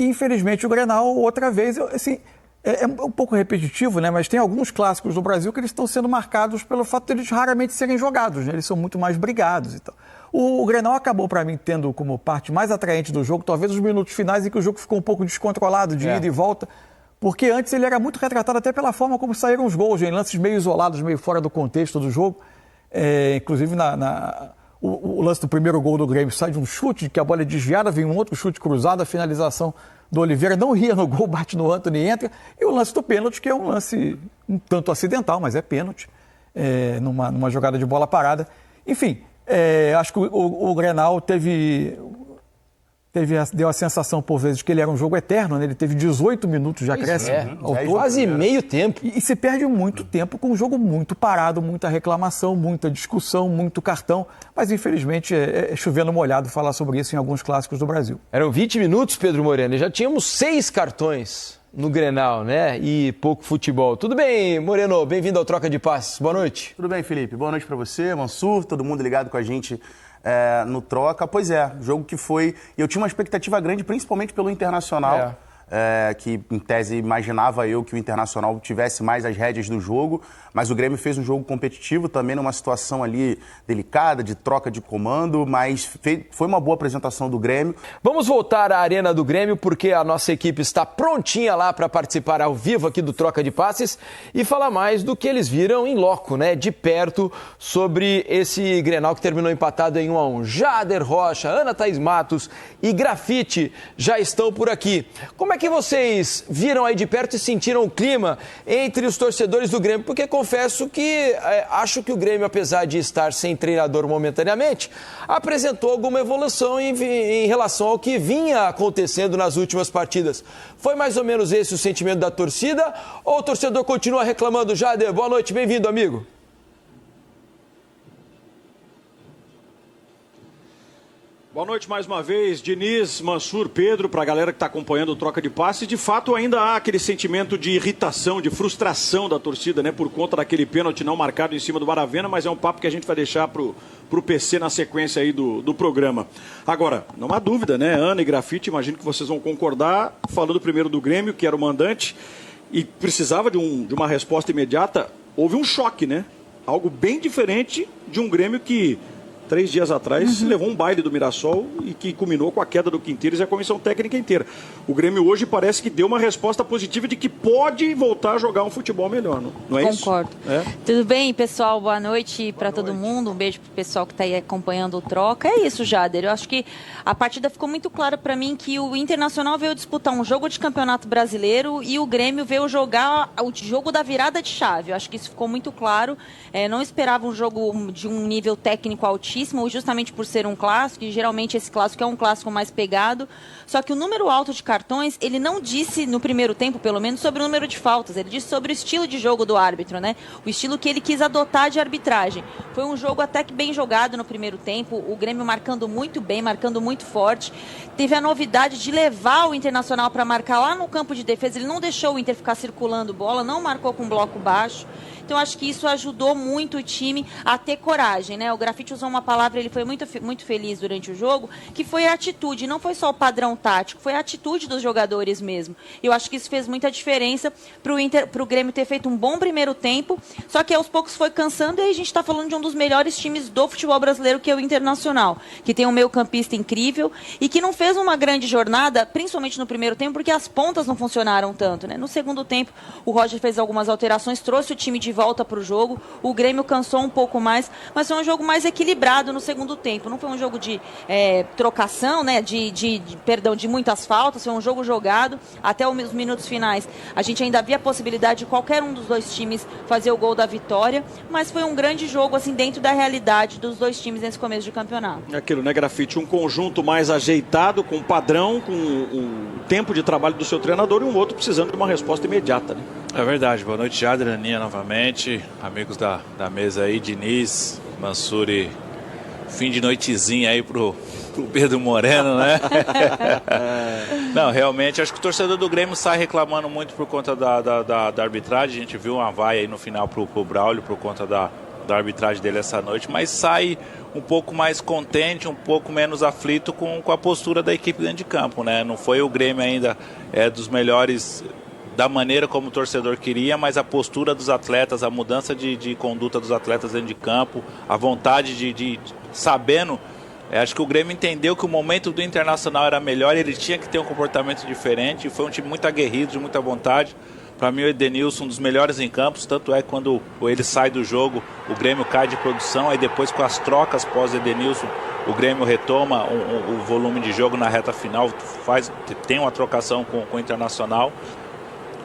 E, infelizmente, o Grenal, outra vez, assim, é um pouco repetitivo, né? Mas tem alguns clássicos do Brasil que eles estão sendo marcados pelo fato de eles raramente serem jogados, né? Eles são muito mais brigados e tal. O Grenal acabou, para mim, tendo como parte mais atraente do jogo, talvez os minutos finais em que o jogo ficou um pouco descontrolado, de ida e volta, porque antes ele era muito retratado até pela forma como saíram os gols, em lances meio isolados, meio fora do contexto do jogo. Inclusive, o lance do primeiro gol do Grêmio sai de um chute, que a bola é desviada, vem um outro chute cruzado, a finalização do Oliveira não ria no gol, bate no Antony e entra. E o lance do pênalti, que é um lance um tanto acidental, mas é pênalti, numa jogada de bola parada. Enfim, acho que o Grenal deu a sensação, por vezes, que ele era um jogo eterno, né? Ele teve 18 minutos de acréscimo. Quase meio tempo. E se perde muito tempo com um jogo muito parado, muita reclamação, muita discussão, muito cartão. Mas, infelizmente, é chovendo molhado falar sobre isso em alguns clássicos do Brasil. Eram 20 minutos, Pedro Moreno, e já tínhamos 6 cartões no Grenal, né? E pouco futebol. Tudo bem, Moreno? Bem-vindo ao Troca de Passes. Boa noite. Tudo bem, Felipe. Boa noite para você, Mansur, todo mundo ligado com a gente no Troca. Pois é, jogo que foi... Eu tinha uma expectativa grande, principalmente pelo Internacional, que em tese imaginava eu que o Internacional tivesse mais as rédeas do jogo, mas o Grêmio fez um jogo competitivo, também numa situação ali delicada, de troca de comando, mas foi uma boa apresentação do Grêmio. Vamos voltar à Arena do Grêmio, porque a nossa equipe está prontinha lá para participar ao vivo aqui do Troca de Passes e falar mais do que eles viram em loco, né, de perto, sobre esse Grenal que terminou empatado em 1-1. Jader Rocha, Ana Thaís Matos e Grafite já estão por aqui. Como é que vocês viram aí de perto e sentiram o clima entre os torcedores do Grêmio? Porque confesso que acho que o Grêmio, apesar de estar sem treinador momentaneamente, apresentou alguma evolução em relação ao que vinha acontecendo nas últimas partidas. Foi mais ou menos esse o sentimento da torcida? Ou o torcedor continua reclamando? Jader, boa noite, bem-vindo, amigo. Boa noite mais uma vez, Diniz, Mansur, Pedro, para a galera que está acompanhando o Troca de Passes. De fato, ainda há aquele sentimento de irritação, de frustração da torcida, né, por conta daquele pênalti não marcado em cima do Baravena, mas é um papo que a gente vai deixar pro PC na sequência aí do programa. Agora, não há dúvida, né, Ana e Grafite, imagino que vocês vão concordar, falando primeiro do Grêmio, que era o mandante, e precisava de uma resposta imediata. Houve um choque, né? Algo bem diferente de um Grêmio que 3 dias atrás, levou um baile do Mirassol e que culminou com a queda do Quinteiros e a comissão técnica inteira. O Grêmio hoje parece que deu uma resposta positiva de que pode voltar a jogar um futebol melhor, não é isso? Concordo. Tudo bem, pessoal? Boa noite para todo mundo. Um beijo para o pessoal que está aí acompanhando o Troca. É isso, Jader. Eu acho que a partida ficou muito clara para mim que o Internacional veio disputar um jogo de Campeonato Brasileiro e o Grêmio veio jogar o jogo da virada de chave. Eu acho que isso ficou muito claro. Não esperava um jogo de um nível técnico altíssimo, justamente por ser um clássico, e geralmente esse clássico é um clássico mais pegado, só que o número alto de cartões, ele não disse no primeiro tempo, pelo menos, sobre o número de faltas, ele disse sobre o estilo de jogo do árbitro, né? O estilo que ele quis adotar de arbitragem. Foi um jogo até que bem jogado no primeiro tempo, o Grêmio marcando muito bem, marcando muito forte, teve a novidade de levar o Internacional para marcar lá no campo de defesa, ele não deixou o Inter ficar circulando bola, não marcou com bloco baixo. Então, acho que isso ajudou muito o time a ter coragem, né? O Grafite usou uma palavra, ele foi muito feliz durante o jogo, que foi a atitude, não foi só o padrão tático, foi a atitude dos jogadores mesmo. Eu acho que isso fez muita diferença para o Grêmio ter feito um bom primeiro tempo, só que aos poucos foi cansando, e aí a gente está falando de um dos melhores times do futebol brasileiro, que é o Internacional, que tem um meio-campista incrível e que não fez uma grande jornada, principalmente no primeiro tempo, porque as pontas não funcionaram tanto, né? No segundo tempo, o Roger fez algumas alterações, trouxe o time de volta para o jogo, o Grêmio cansou um pouco mais, mas foi um jogo mais equilibrado no segundo tempo, não foi um jogo de trocação, né, de muitas faltas, foi um jogo jogado, até os minutos finais a gente ainda havia a possibilidade de qualquer um dos dois times fazer o gol da vitória, mas foi um grande jogo, assim, dentro da realidade dos dois times nesse começo de campeonato. É aquilo, né, Grafite, um conjunto mais ajeitado, com padrão, com um tempo de trabalho do seu treinador, e um outro precisando de uma resposta imediata, né? É verdade, boa noite, Jader, Aninha, novamente, amigos da mesa aí, Diniz, Mansur e fim de noitezinha aí pro Pedro Moreno, né? Não, realmente, acho que o torcedor do Grêmio sai reclamando muito por conta da arbitragem. A gente viu uma vaia aí no final pro Braulio por conta da arbitragem dele essa noite, mas sai um pouco mais contente, um pouco menos aflito com a postura da equipe dentro de campo, né? Não foi o Grêmio ainda dos melhores da maneira como o torcedor queria, mas a postura dos atletas, a mudança de conduta dos atletas dentro de campo, a vontade de sabendo, acho que o Grêmio entendeu que o momento do Internacional era melhor, ele tinha que ter um comportamento diferente, foi um time muito aguerrido, de muita vontade. Para mim o Edenilson um dos melhores em campos, tanto é que quando ele sai do jogo, o Grêmio cai de produção, aí depois com as trocas pós-Edenilson, o Grêmio retoma o volume de jogo na reta final, tem uma trocação com o Internacional.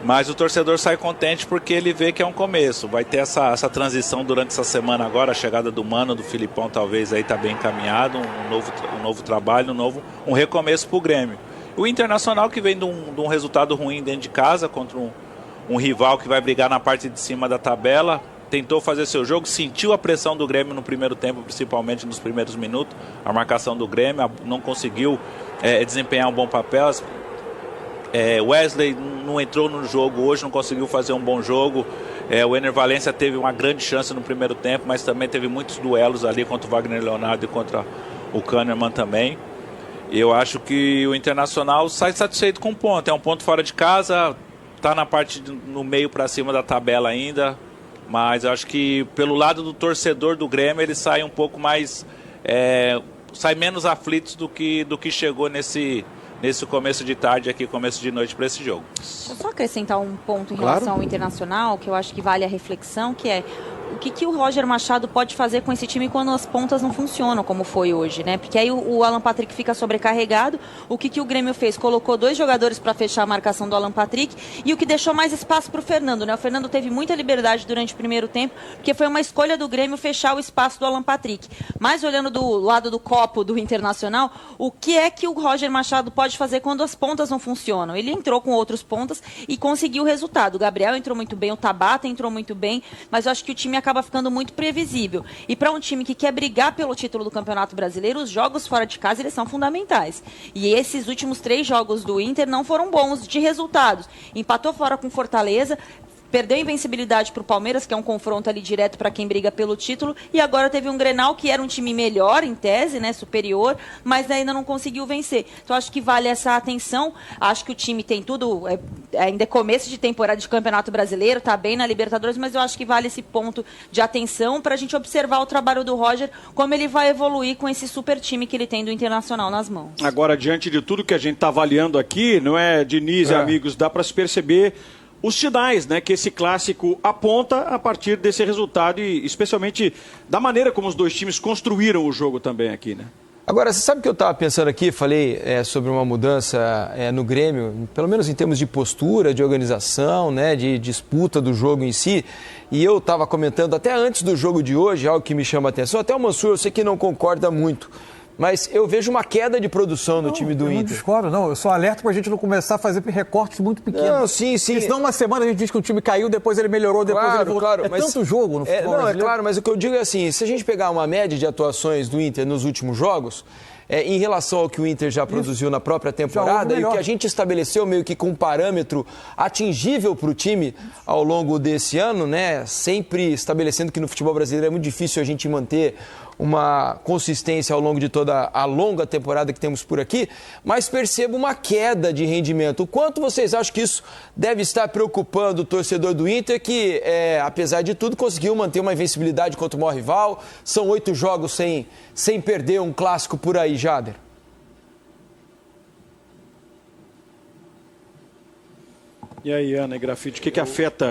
Mas o torcedor sai contente porque ele vê que é um começo. Vai ter essa transição durante essa semana agora, a chegada do Mano, do Filipão talvez aí está bem encaminhado, um novo trabalho, um recomeço para o Grêmio. O Internacional que vem de um resultado ruim dentro de casa contra um rival que vai brigar na parte de cima da tabela, tentou fazer seu jogo, sentiu a pressão do Grêmio no primeiro tempo, principalmente nos primeiros minutos, a marcação do Grêmio, não conseguiu desempenhar um bom papel. Wesley não entrou no jogo hoje, não conseguiu fazer um bom jogo. O Ener Valencia teve uma grande chance no primeiro tempo, mas também teve muitos duelos ali contra o Wagner Leonardo e contra o Kahneman também. Eu acho que o Internacional sai satisfeito com um ponto. É um ponto fora de casa, está na parte no meio para cima da tabela ainda, mas eu acho que pelo lado do torcedor do Grêmio ele sai um pouco mais, sai menos aflitos do que chegou nesse começo de tarde aqui, começo de noite para esse jogo. Deixa eu só acrescentar um ponto em relação ao Internacional, que eu acho que vale a reflexão, que é o que o Roger Machado pode fazer com esse time quando as pontas não funcionam, como foi hoje, né? Porque aí o Alan Patrick fica sobrecarregado. O que o Grêmio fez? Colocou 2 jogadores para fechar a marcação do Alan Patrick e o que deixou mais espaço para o Fernando, né? O Fernando teve muita liberdade durante o primeiro tempo, porque foi uma escolha do Grêmio fechar o espaço do Alan Patrick. Mas olhando do lado do copo do Internacional, o que é que o Roger Machado pode fazer quando as pontas não funcionam? Ele entrou com outros pontas e conseguiu o resultado. O Gabriel entrou muito bem, o Tabata entrou muito bem, mas eu acho que o time acaba ficando muito previsível. E para um time que quer brigar pelo título do Campeonato Brasileiro, os jogos fora de casa eles são fundamentais. E esses últimos 3 jogos do Inter não foram bons de resultados. Empatou fora com Fortaleza, perdeu a invencibilidade para o Palmeiras, que é um confronto ali direto para quem briga pelo título, e agora teve um Grenal que era um time melhor, em tese, né, superior, mas ainda não conseguiu vencer. Então acho que vale essa atenção, acho que o time tem tudo, ainda é começo de temporada de Campeonato Brasileiro, está bem na Libertadores, mas eu acho que vale esse ponto de atenção para a gente observar o trabalho do Roger, como ele vai evoluir com esse super time que ele tem do Internacional nas mãos. Agora, diante de tudo que a gente está avaliando aqui, não é, Diniz e amigos, dá para se perceber os sinais, né, que esse clássico aponta a partir desse resultado e especialmente da maneira como os dois times construíram o jogo também aqui, né? Agora, você sabe o que eu estava pensando aqui? Falei sobre uma mudança no Grêmio, pelo menos em termos de postura, de organização, né, de disputa do jogo em si. E eu estava comentando até antes do jogo de hoje, algo que me chama a atenção. Até o Mansur, eu sei que não concorda muito, mas eu vejo uma queda de produção no time do Inter. Eu não discordo, não. Eu só alerto para a gente não começar a fazer recortes muito pequenos. Não, sim. Porque senão uma semana a gente diz que o time caiu, depois ele melhorou, depois ele voltou. Claro, mas tanto jogo no futebol brasileiro. Claro, mas o que eu digo é assim, se a gente pegar uma média de atuações do Inter nos últimos jogos, em relação ao que o Inter já produziu na própria temporada e o que a gente estabeleceu meio que com um parâmetro atingível para o time ao longo desse ano, né? Sempre estabelecendo que no futebol brasileiro é muito difícil a gente manter uma consistência ao longo de toda a longa temporada que temos por aqui, mas percebo uma queda de rendimento. O quanto vocês acham que isso deve estar preocupando o torcedor do Inter, que, apesar de tudo, conseguiu manter uma invencibilidade contra o maior rival? São 8 jogos sem perder um clássico por aí, Jader. E aí, Ana e Grafite, o que afeta?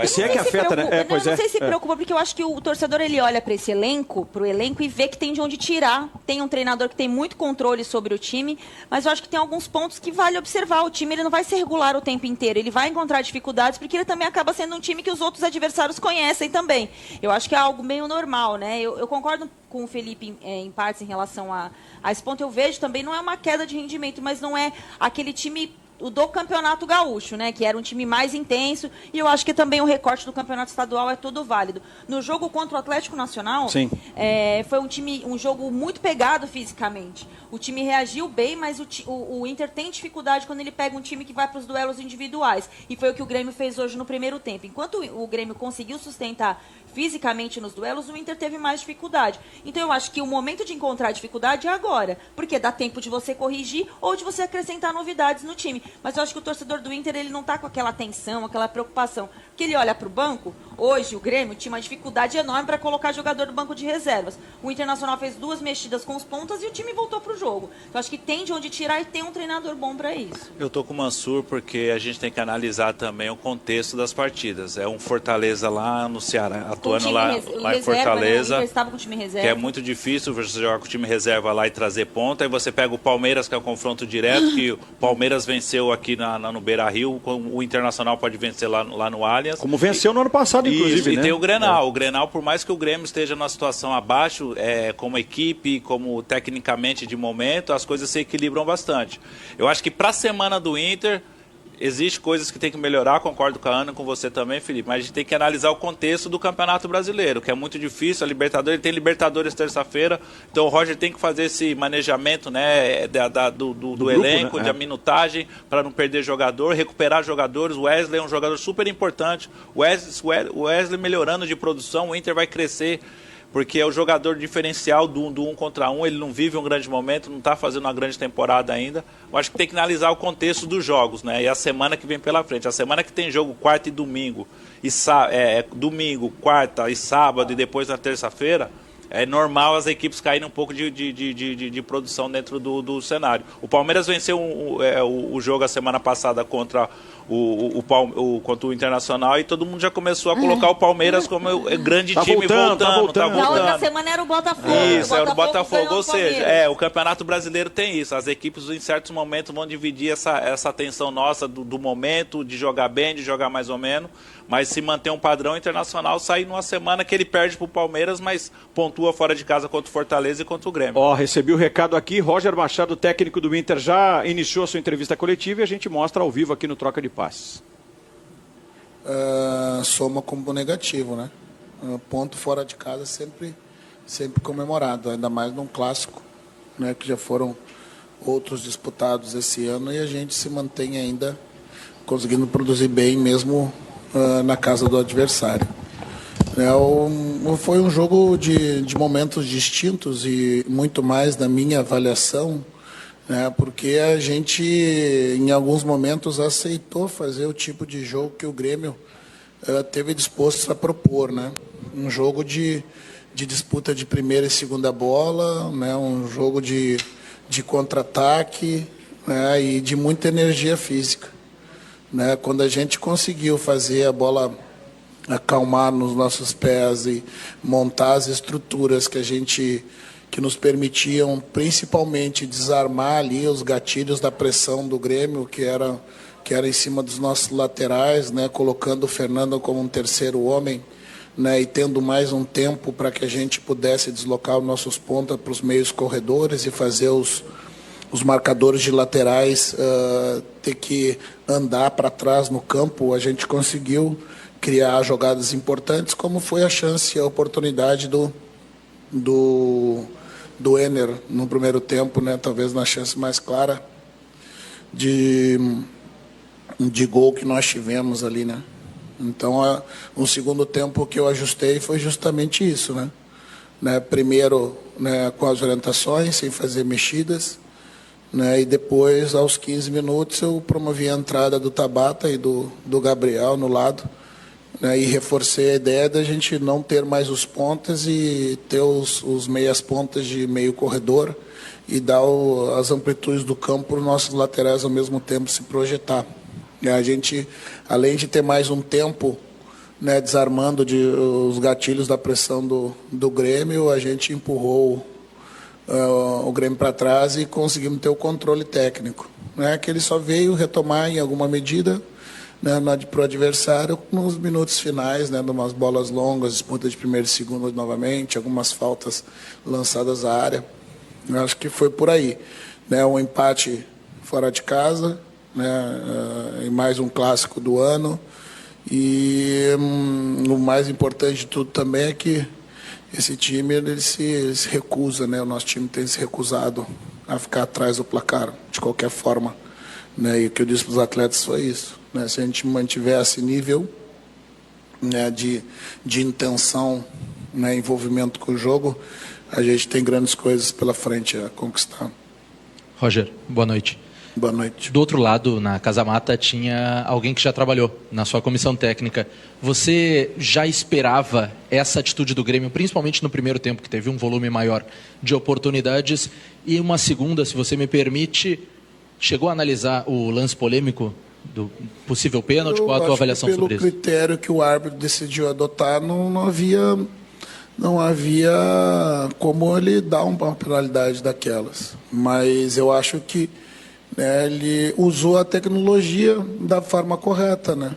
Se é que afeta, né? Pois não sei se preocupa, porque eu acho que o torcedor ele olha para esse elenco, e vê que tem de onde tirar. Tem um treinador que tem muito controle sobre o time, mas eu acho que tem alguns pontos que vale observar. O time ele não vai ser regular o tempo inteiro, ele vai encontrar dificuldades, porque ele também acaba sendo um time que os outros adversários conhecem também. Eu acho que é algo meio normal, né? Eu concordo com o Felipe em partes em relação a esse ponto. Eu vejo também, não é uma queda de rendimento, mas não é aquele time do Campeonato Gaúcho, né? Que era um time mais intenso. E eu acho que também o recorte do Campeonato Estadual é todo válido. No jogo contra o Atlético Nacional, foi um jogo muito pegado fisicamente. O time reagiu bem, mas o Inter tem dificuldade quando ele pega um time que vai para os duelos individuais. E foi o que o Grêmio fez hoje no primeiro tempo. Enquanto o Grêmio conseguiu sustentar fisicamente nos duelos, o Inter teve mais dificuldade. Então eu acho que o momento de encontrar dificuldade é agora, porque dá tempo de você corrigir ou de você acrescentar novidades no time. Mas eu acho que o torcedor do Inter, ele não está com aquela tensão, aquela preocupação, porque ele olha para o banco, hoje o Grêmio tinha uma dificuldade enorme para colocar jogador do banco de reservas. O Internacional fez 2 mexidas com os pontas e o time voltou para o jogo. Então acho que tem de onde tirar e tem um treinador bom para isso. Eu tô com o Mansur porque a gente tem que analisar também o contexto das partidas. É um Fortaleza lá no Ceará, atuando lá em Fortaleza, né? Estava com o time reserva. que é muito difícil você jogar com o time reserva lá e trazer ponta. Aí você pega o Palmeiras, que é um confronto direto, que o Palmeiras venceu aqui no Beira-Rio, o Internacional pode vencer lá no Allianz. Como venceu no ano passado, inclusive, isso, né? E tem o Grenal. O Grenal, por mais que o Grêmio esteja numa situação abaixo, como equipe, como tecnicamente de momento, as coisas se equilibram bastante. Eu acho que para a semana do Inter, existem coisas que tem que melhorar, concordo com a Ana e com você também, Felipe, mas a gente tem que analisar o contexto do Campeonato Brasileiro, que é muito difícil. A Libertadores, tem Libertadores terça-feira, então o Roger tem que fazer esse manejamento, né, do grupo, elenco, né? Da minutagem, para não perder jogador, recuperar jogadores. O Wesley é um jogador super importante. O Wesley melhorando de produção, o Inter vai crescer, porque é o jogador diferencial do 1 contra 1, ele não vive um grande momento, não está fazendo uma grande temporada ainda. Eu acho que tem que analisar o contexto dos jogos, né? E a semana que vem pela frente. A semana que tem jogo quarta e domingo, domingo, quarta e sábado, e depois na terça-feira, é normal as equipes caírem um pouco de produção dentro do cenário. O Palmeiras venceu o jogo a semana passada contra contra o Internacional, e todo mundo já começou a colocar o Palmeiras como grande time voltando. Na outra semana era o Botafogo. Isso, era o Botafogo. Ou seja, o Campeonato Brasileiro tem isso. As equipes, em certos momentos, vão dividir essa atenção nossa do momento, de jogar bem, de jogar mais ou menos, mas se manter um padrão. Internacional, sair numa semana que ele perde para o Palmeiras, mas pontua fora de casa contra o Fortaleza e contra o Grêmio. Recebi o recado aqui. Roger Machado, técnico do Inter, já iniciou a sua entrevista coletiva e a gente mostra ao vivo aqui no Troca de Passes. Soma como negativo, né? Ponto fora de casa sempre comemorado, ainda mais num clássico, né? Que já foram outros disputados esse ano, e a gente se mantém ainda conseguindo produzir bem mesmo na casa do adversário. Foi um jogo de momentos distintos e muito mais na minha avaliação, né, porque a gente, em alguns momentos, aceitou fazer o tipo de jogo que o Grêmio teve disposto a propor, né? Um jogo de disputa de primeira e segunda bola, né? Um jogo de contra-ataque, né? E de muita energia física, né? Quando a gente conseguiu fazer a bola acalmar nos nossos pés e montar as estruturas que nos permitiam principalmente desarmar ali os gatilhos da pressão do Grêmio, que era em cima dos nossos laterais, né, colocando o Fernando como um terceiro homem, né, e tendo mais um tempo para que a gente pudesse deslocar os nossos pontas para os meios corredores e fazer os marcadores de laterais ter que andar para trás no campo. A gente conseguiu criar jogadas importantes, como foi a chance e a oportunidade do Enner no primeiro tempo, né? Talvez na chance mais clara de gol que nós tivemos ali, né? Então, o segundo tempo que eu ajustei foi justamente isso, né? Primeiro, né, com as orientações, sem fazer mexidas, né? E depois, aos 15 minutos, eu promovi a entrada do Tabata e do Gabriel no lado, né, e reforcei a ideia da gente não ter mais os pontas e ter os meias pontas de meio corredor e dar as amplitudes do campo para os nossos laterais ao mesmo tempo se projetar. E a gente, além de ter mais um tempo, né, desarmando os gatilhos da pressão do Grêmio, a gente empurrou o Grêmio para trás e conseguimos ter o controle técnico, né, que ele só veio retomar em alguma medida, né, para o adversário nos minutos finais, né, de umas bolas longas, disputa de primeiro e segundo novamente, algumas faltas lançadas à área. Eu acho que foi por aí, né, um empate fora de casa, né? Em mais um clássico do ano. E o mais importante de tudo também é que esse time ele se recusa, né? O nosso time tem se recusado a ficar atrás do placar, de qualquer forma. Né? E o que eu disse para os atletas foi isso. Né? Se a gente mantiver esse nível, né, de intenção, né, envolvimento com o jogo, a gente tem grandes coisas pela frente a conquistar. Roger, boa noite. Boa noite. Do outro lado, na Casa Mata, tinha alguém que já trabalhou na sua comissão técnica. Você já esperava essa atitude do Grêmio, principalmente no primeiro tempo, que teve um volume maior de oportunidades? E uma segunda, se você me permite, chegou a analisar o lance polêmico do possível pênalti? Qual a tua avaliação sobre isso? Pelo critério que o árbitro decidiu adotar, não havia como ele dar uma penalidade daquelas. Mas eu acho que, né, ele usou a tecnologia da forma correta, né?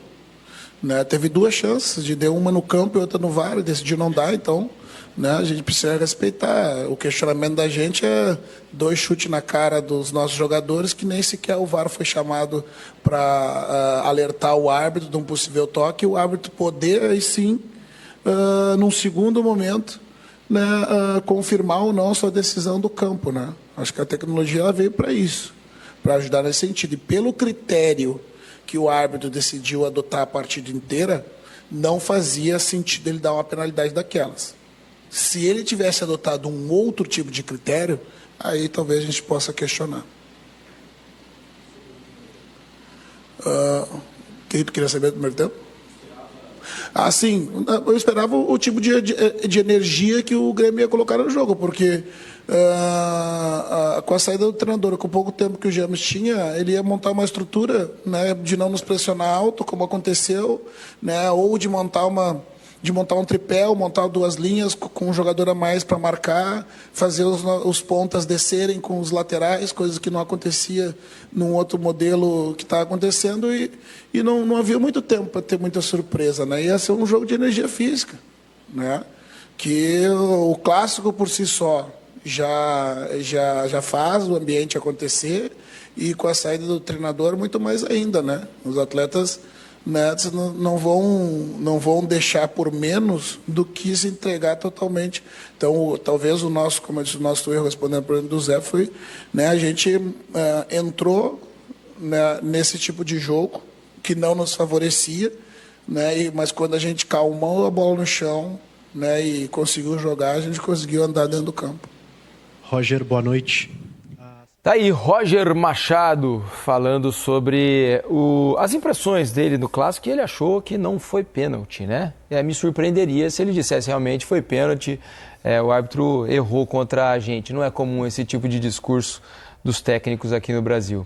Teve duas chances, de deu uma no campo e outra no VAR, e decidiu não dar, então, né, a gente precisa respeitar. O questionamento da gente é 2 chutes na cara dos nossos jogadores, que nem sequer o VAR foi chamado para alertar o árbitro de um possível toque, e o árbitro poder, aí sim, num segundo momento, né, confirmar ou não a sua decisão do campo. Né? Acho que a tecnologia ela veio para isso, para ajudar nesse sentido. E pelo critério que o árbitro decidiu adotar a partida inteira, não fazia sentido ele dar uma penalidade daquelas. Se ele tivesse adotado um outro tipo de critério, aí talvez a gente possa questionar. O que tu queria saber do primeiro tempo? Sim, eu esperava o tipo de energia que o Grêmio ia colocar no jogo, porque com a saída do treinador, com o pouco tempo que o James tinha, ele ia montar uma estrutura, né, de não nos pressionar alto, como aconteceu, né, ou de montar um tripé, ou montar 2 linhas com um jogador a mais para marcar, fazer os pontas descerem com os laterais, coisas que não acontecia num outro modelo que está acontecendo, e não havia muito tempo para ter muita surpresa. Né? Ia ser um jogo de energia física, né? Que o clássico por si só já faz o ambiente acontecer, e com a saída do treinador muito mais ainda. Né? Os atletas, né, não vão deixar por menos do que se entregar totalmente. Então, talvez como eu disse, o nosso erro, respondendo para o do Zé, foi, né, a gente entrou, né, nesse tipo de jogo que não nos favorecia, né, mas quando a gente calmou a bola no chão, né, e conseguiu jogar, a gente conseguiu andar dentro do campo. Roger, boa noite. Tá aí Roger Machado falando sobre as impressões dele no clássico, que ele achou que não foi pênalti, né? Me surpreenderia se ele dissesse realmente foi pênalti, o árbitro errou contra a gente. Não é comum esse tipo de discurso dos técnicos aqui no Brasil.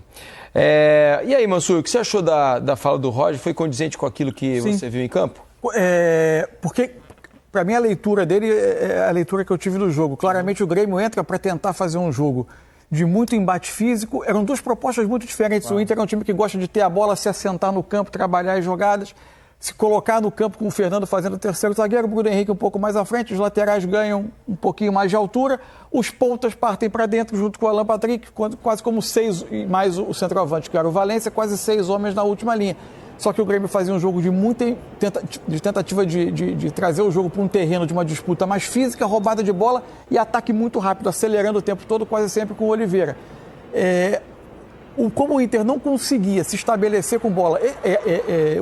E aí, Mansur, o que você achou da fala do Roger? Foi condizente com aquilo que Sim. você viu em campo? Porque, para mim, a leitura dele é a leitura que eu tive do jogo. Claramente, o Grêmio entra para tentar fazer um jogo de muito embate físico. Eram 2 propostas muito diferentes. O Inter é um time que gosta de ter a bola, se assentar no campo, trabalhar as jogadas, se colocar no campo com o Fernando fazendo o terceiro zagueiro, o Bruno Henrique um pouco mais à frente, os laterais ganham um pouquinho mais de altura, os pontas partem para dentro junto com o Alan Patrick, quase como 6, e mais o centroavante, que era o Valência, quase 6 homens na última linha. Só que o Grêmio fazia um jogo de muita tentativa de trazer o jogo para um terreno de uma disputa mais física, roubada de bola e ataque muito rápido, acelerando o tempo todo, quase sempre com o Oliveira. Como o Inter não conseguia se estabelecer com bola,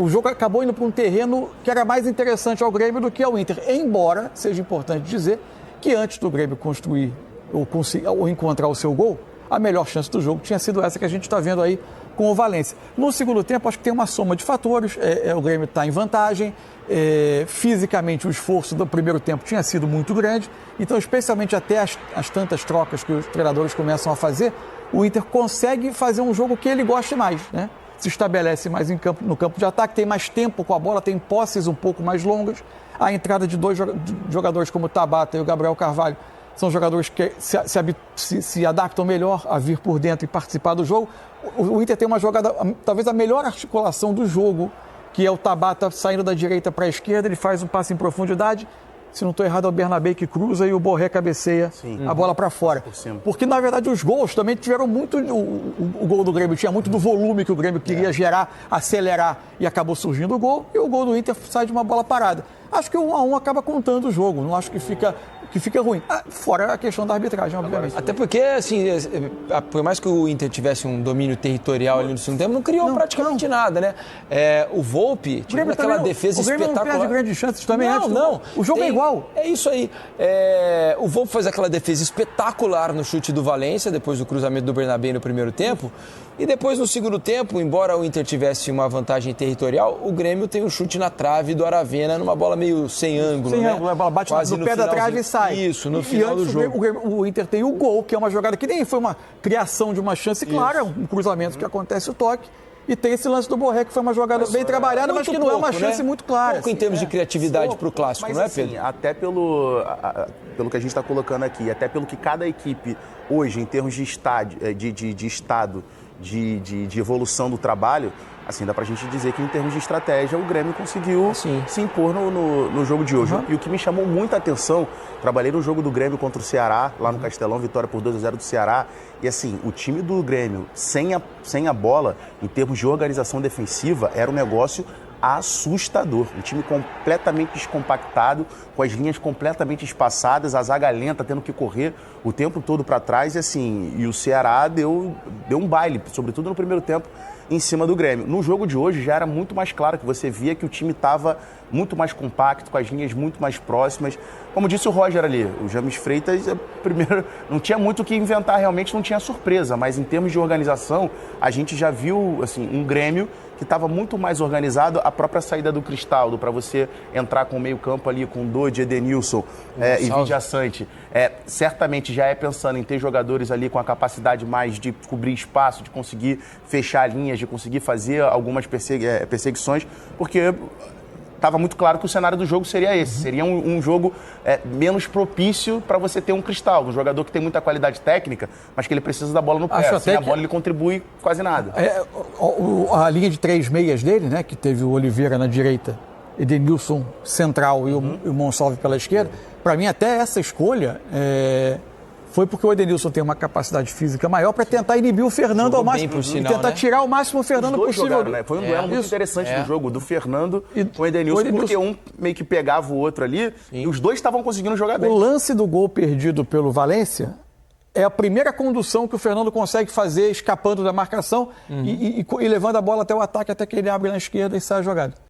o jogo acabou indo para um terreno que era mais interessante ao Grêmio do que ao Inter. Embora seja importante dizer que antes do Grêmio construir ou encontrar o seu gol, a melhor chance do jogo tinha sido essa que a gente está vendo aí com o Valência. No segundo tempo, acho que tem uma soma de fatores. O Grêmio está em vantagem. Fisicamente, o esforço do primeiro tempo tinha sido muito grande. Então, especialmente até as tantas trocas que os treinadores começam a fazer, o Inter consegue fazer um jogo que ele goste mais, né? Se estabelece mais no campo de ataque, tem mais tempo com a bola, tem posses um pouco mais longas. A entrada de 2 jogadores como o Tabata e o Gabriel Carvalho são jogadores que se adaptam melhor a vir por dentro e participar do jogo. O Inter tem uma jogada, talvez a melhor articulação do jogo, que é o Tabata saindo da direita para a esquerda, ele faz um passe em profundidade, se não estou errado, é o Bernabé que cruza e o Borré cabeceia a bola para fora. Porque, na verdade, os gols também tiveram muito... O gol do Grêmio tinha muito do volume que o Grêmio queria gerar, acelerar, e acabou surgindo o gol. E o gol do Inter sai de uma bola parada. Acho que o 1-1 acaba contando o jogo. Não acho que fica ruim. Fora a questão da arbitragem, obviamente. Até porque, assim, por mais que o Inter tivesse um domínio territorial ali no segundo tempo, não criou praticamente nada, né? O Volpi tirou aquela defesa espetacular. O Grêmio não perde grandes chances também. Não. O jogo é igual. É isso aí. O Volpi faz aquela defesa espetacular no chute do Valência, depois do cruzamento do Bernabé no primeiro tempo. E depois, no segundo tempo, embora o Inter tivesse uma vantagem territorial, o Grêmio tem um chute na trave do Aravena, numa bola meio sem ângulo, né? A bola bate no pé da trave e sai. Isso, no final do jogo. O Inter tem o gol, que é uma jogada que nem foi uma criação de uma chance clara, um cruzamento que acontece o toque. E tem esse lance do Borré, que foi uma jogada bem trabalhada, mas que não é uma chance muito clara. Pouco em termos de criatividade para o clássico, não é, Pedro? Assim, até pelo que a gente está colocando aqui, até pelo que cada equipe hoje, em termos de estado, de evolução do trabalho, assim, dá pra gente dizer que em termos de estratégia o Grêmio conseguiu se impor no jogo de hoje. E o que me chamou muita atenção, trabalhei no jogo do Grêmio contra o Ceará, lá no Castelão, vitória por 2-0 do Ceará, e assim, o time do Grêmio sem a bola, em termos de organização defensiva, era um negócio assustador. Um time completamente descompactado, com as linhas completamente espaçadas, a zaga lenta tendo que correr o tempo todo para trás, e assim, e o Ceará deu um baile, sobretudo no primeiro tempo, em cima do Grêmio. No jogo de hoje já era muito mais claro, que você via que o time estava muito mais compacto, com as linhas muito mais próximas. Como disse o Roger ali, o James Freitas, primeiro, não tinha muito o que inventar, realmente não tinha surpresa, mas em termos de organização, a gente já viu assim, um Grêmio que estava muito mais organizado. A própria saída do Cristaldo, para você entrar com o meio campo ali, com Dodge, Edenilson e Vidia Sante, certamente já é pensando em ter jogadores ali com a capacidade mais de cobrir espaço, de conseguir fechar linhas, de conseguir fazer algumas perseguições, porque estava muito claro que o cenário do jogo seria esse. Seria um jogo menos propício para você ter um Cristaldo, um jogador que tem muita qualidade técnica, mas que ele precisa da bola no pé. Sem a bola ele contribui quase nada. A linha de 3 meias dele, né, que teve o Oliveira na direita, Edenilson central e o Monsalve pela esquerda, para mim até essa escolha foi porque o Edenilson tem uma capacidade física maior para tentar inibir o Fernando ao máximo e tentar tirar ao máximo o Fernando possível. Jogaram, né? Foi um duelo muito interessante do jogo, do Fernando com o Edenilson, porque um meio que pegava o outro ali e os dois estavam conseguindo jogar bem. O lance do gol perdido pelo Valência é a primeira condução que o Fernando consegue fazer escapando da marcação e levando a bola até o ataque, até que ele abre na esquerda e sai a jogada.